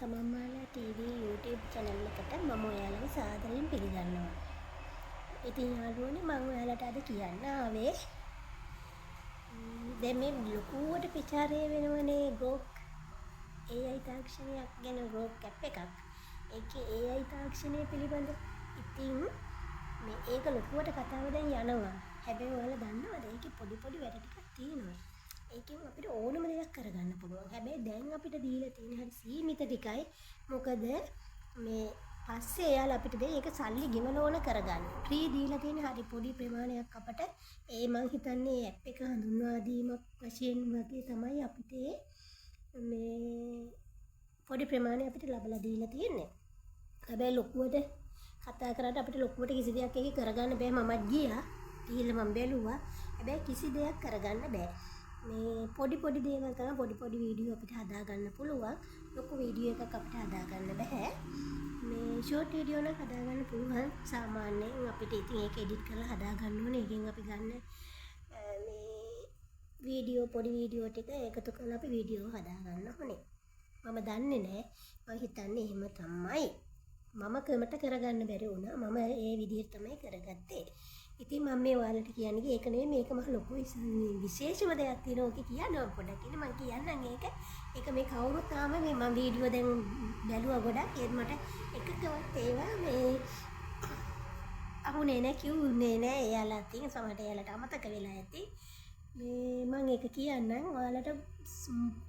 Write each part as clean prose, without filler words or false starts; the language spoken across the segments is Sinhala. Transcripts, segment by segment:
කමම්මාලා TV YouTube channel එකට මම ඔයාලව සාදරයෙන් පිළිගන්නවා. ඉතින් යාළුවනේ මම ඔයාලට අද කියන්න ආවේ දැන් මේ ලොකුවට ප්‍රචාරය වෙනවනේ Grok AI තාක්ෂණයක් ගැන Grok app එකක්. ඒකේ AI තාක්ෂණය පිළිබඳ ඉතින් මේ ඒක ලොකුවට කතාව දැන් යනවා. හැබැයි ඔයාලා දන්නවද ඒකේ පොඩි වැඩ ටිකක් තියෙනවා. ඒකෙන් අපිට ඕනම දෙයක් කරගන්න පුළුවන්. හැබැයි දැන් අපිට දීලා තියෙන හරි සීමිත ටිකයි. මොකද මේ පස්සේ එයාලා අපිට දෙයි ඒක සල්ලි ගෙවලා ඕන කරගන්න. ෆ්‍රී දීලා තියෙන හරි පොඩි ප්‍රමාණයක් අපට ඒ මං හිතන්නේ ඇප් එක හඳුන්වා දීමක් වශයෙන් වගේ තමයි අපිට මේ පොඩි ප්‍රමාණයක් අපිට ලබලා දීලා තියෙන්නේ. හැබැයි ලොකුවට කතා කරාට අපිට ලොකුවට කිසි දෙයක් එකේ කරගන්න බෑ. මමත් ගියා. ගිහිල්ලා මම බැලුවා. හැබැයි කිසි දෙයක් කරගන්න බෑ. මේ පොඩි දේවල් තමයි පොඩි වීඩියෝ අපිට හදා ගන්න පුළුවන්. ලොකු වීඩියෝ එකක් අපිට හදා ගන්න බෑ. මේ ෂෝට් වීඩියෝ නම් හදා ගන්න පුළුවන්. සාමාන්‍යයෙන් අපිට ඉතින් ඒක එඩිට් කරලා හදා ගන්න ඕනේ. ඒකෙන් අපි ගන්න මේ පොඩි වීඩියෝ ටික එකතු කරලා අපි වීඩියෝ හදා ගන්න ඕනේ. මම දන්නේ නැහැ. මම හිතන්නේ එහෙම තමයි. මම කමට කරගන්න බැරි වුණා. මම ඒ විදිහට තමයි කරගත්තේ. ඉතින් මම මේ ඔයාලට කියන්නේ ඒක නෙමෙයි මේක මහ ලොකු විශේෂම දෙයක් තියෙනවා ඔක කියනවා පොඩ්ඩක් ඉන්න මම කියන්නම් ඒක මේ කවුරුත් තාම මේ මම වීඩියෝ දැන් බැලුවා ගොඩක් ඒත් මට එකකවත් ඒවා මේ අහුනේ නැහැ කිව්නේ නැහැ එයාලා තියෙන සමහරට එයාලට අමතක වෙලා ඇති මේ මම ඒක කියන්නම් ඔයාලට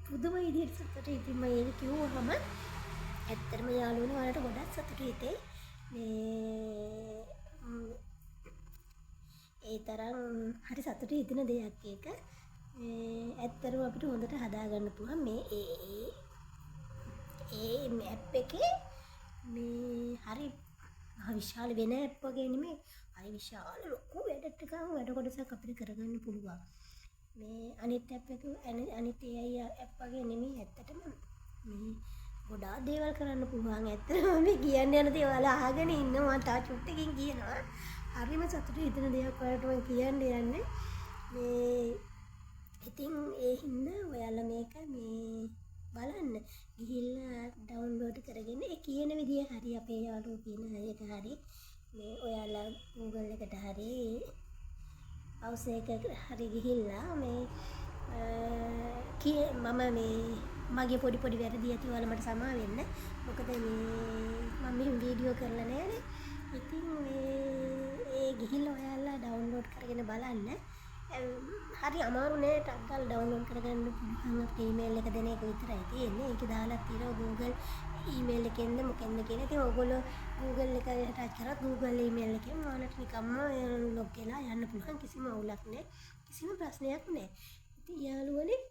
පුදුම විදිහට සතුටුයි ඉතින් මම ඒක කිව්වහම ඇත්තටම යාළුවනේ ඔයාලට ගොඩක් සතුටුයි ඉතින් මේ ඒ තරම් හරි සතුටුයි හිතෙන දෙයක් ඒක. ඇත්තටම අපිට හොඳට හදාගන්න පුළුවන් මේ ඇප් එකේ මේ හරි විශාල වෙන ඇප් වගේ නෙමෙයි. හරි විශාල ලොකු වැඩ කොටසක් අපිට කරගන්න පුළුවන්. මේ අනිත් ඇප් එක අනිත් AI ඇප් වගේ නෙමෙයි ඇත්තටම මේ ගොඩාක් දේවල් කරන්න පුළුවන්. ඇත්තටම මේ කියන්න යන දේ ඔයාලා අහගෙන ඉන්නවා. තා චුට්ටකින් කියනවා. හරිම සතුටු හිතෙන දෙයක් වලට මම කියන්න යන්නේ මේ ඉතින් ඒ හින්දා ඔයාලා මේක මේ බලන්න ගිහිල්ලා ඩවුන්ලෝඩ් කරගෙන ඒ කියන විදිය හරි අපේ යාළුවෝ කියන එක හරි මේ ඔයාලා Google එකට හරි අවුස් එකකට හරි ගිහිල්ලා මේ මම මේ මගේ පොඩි වැරදි ඇති ඔයාලා මට සමා වෙන්න මොකද මේ මම මෙහෙම වීඩියෝ කරලා නෑනේ ඉතින් ඒ ගිහිල්ලා ඔයාලා ඩවුන්ලෝඩ් කරගෙන බලන්න. හරි අමාරු නෑ ටක් ගාලා ඩවුන්ලෝඩ් කරගන්න පුළුවන් අපේ ඊමේල් එක දෙන එක විතරයි තියෙන්නේ. ඒක දාලා තියෙනවා Google ඊමේල් එකෙන්ද මොකෙන්ද කියලා. ඉතින් ඔයගොල්ලෝ Google එක ටච් කරලා Google ඊමේල් එකෙන් ඔයාලට නිකම්ම ලොග් වෙලා යන්න පුළුවන්. කිසිම අවුලක් නෑ. කිසිම ප්‍රශ්නයක් නෑ. ඉතින් යාළුවනේ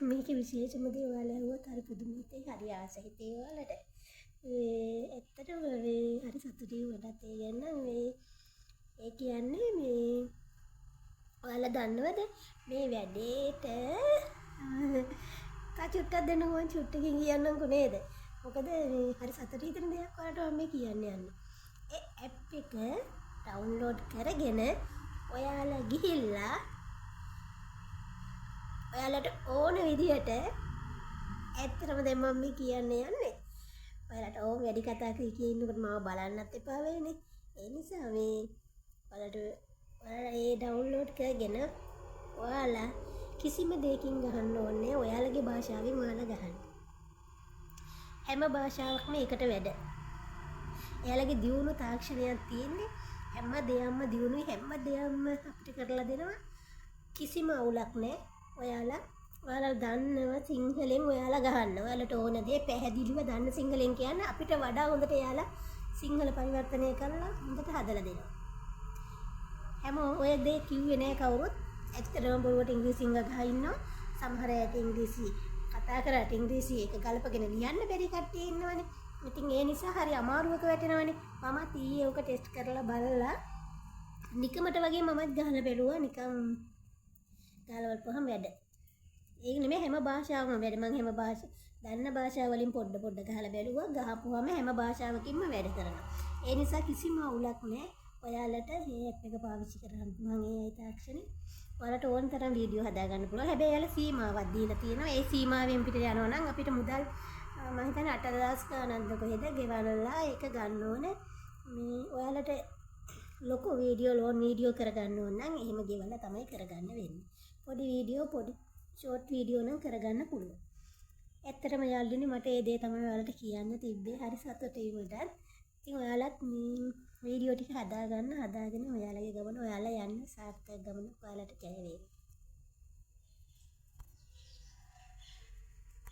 මේකේ විශේෂම දේ ඔයාලා හුවත් හරි පුදුමයි. හරි ආසයි හිතේ ඔයාලට. ඇත්තටම හරි සතුටුයි වඩාත් ඒ ගැන ඒ කියන්නේ මේ ඔයාලා දන්නවද මේ වැඩේට චුට්ටක් දෙන්න ඕන චුට්ටකින් කියන්නම්කො නේද මොකද මේ හරි සතුටු හිතෙන දෙයක් ඔයාලට මම මේ කියන්න යන්නේ ඒ ඇප් එක ඩවුන්ලෝඩ් කරගෙන ඔයාලා ගිහිල්ලා ඔයාලට ඕන විදිහට ඇත්තටම දැන් මම මේ කියන්න යන්නේ ඔයාලට ඕක වැඩි කතා කියනකොට මම බලන්නත් එපා වෙන්නේ. ඒ නිසා මේ ඔයාලා ඒ ඩවුන්ලෝඩ් කරගෙන ඔයාලා කිසිම දෙයකින් ගහන්න ඕනේ. ඔයාලගේ භාෂාවෙන් ඔයාලා ගහන්න. හැම භාෂාවක්ම එකට වැඩ. එයාලගේ දියුණු තාක්ෂණයක් තියෙන්නේ. හැම දෙයක්ම දියුණුයි හැම දෙයක්ම අපිට කරලා දෙනවා. කිසිම අවුලක් නැහැ. ඔයාලා දන්නව සිංහලෙන් ඔයාලා ගහන්න. ඔයාලට ඕන දේ පැහැදිලිව දන්න සිංහලෙන් කියන්න අපිට වඩා හොඳට එයාලා සිංහල පරිවර්තනය කරලා හොඳට හදලා දෙනවා. හැම ඔය දේ කිව්වේ නෑ කවුරුත්. ඇත්තටම බොරුවට ඉංග්‍රීසියෙන් ගහලා ඉන්නවා. සමහර අයට ඉංග්‍රීසි කතා කරාට ඉංග්‍රීසි එක ගලපගෙන ලියන්න බැරි කට්ටිය ඉන්නවනේ. ඉතින් ඒ නිසා හරි අමාරුවක වැටෙනවනේ. මමත් ඊයේ ඔක ටෙස්ට් කරලා බලලා නිකමට වගේ මමත් ගහලා බැලුවා නිකන් ගාලා බලපුවහම වැඩ. ඒක නෙමෙයි හැම භාෂාවකම වැඩ. මම හැම දන්න භාෂාව වලින් පොඩ ගහලා බැලුවා. ගහපුවාම හැම භාෂාවකින්ම වැඩ කරනවා. ඒ නිසා කිසිම අවුලක් නැහැ. ඔයාලට මේ ඇප් එක පාවිච්චි කරන්න පුළුවන් AI තාක්ෂණය. ඔයාලට ඕන තරම් වීඩියෝ හදා ගන්න පුළුවන්. හැබැයි එයාලා සීමාවක් දීලා තියෙනවා. ඒ සීමාවෙන් පිට යනවා නම් අපිට මුදල් මම හිතන්නේ 8,000 ගණන්ද කොහෙද ගෙවනලා ඒක ගන්න ඕනේ. මේ ඔයාලට ලොකු ලෝන් වීඩියෝ කරගන්න ඕන නම් එහෙම ගෙවලා තමයි කරගන්න වෙන්නේ. පොඩි ෂෝට් වීඩියෝ නම් කරගන්න පුළුවන්. ඇත්තටම යාළුවනේ මට ඒ දේ තමයි ඔයාලට කියන්න තිබ්බේ. හරි සතුටුයි මටත්. ඉතින් ඔයාලත් මේ වීඩියෝ ටික හදාගෙන ඔයාලගේ ගමන ඔයාලා යන්න සාර්ථක ගමනක් ඔයාලට ජය වේවා.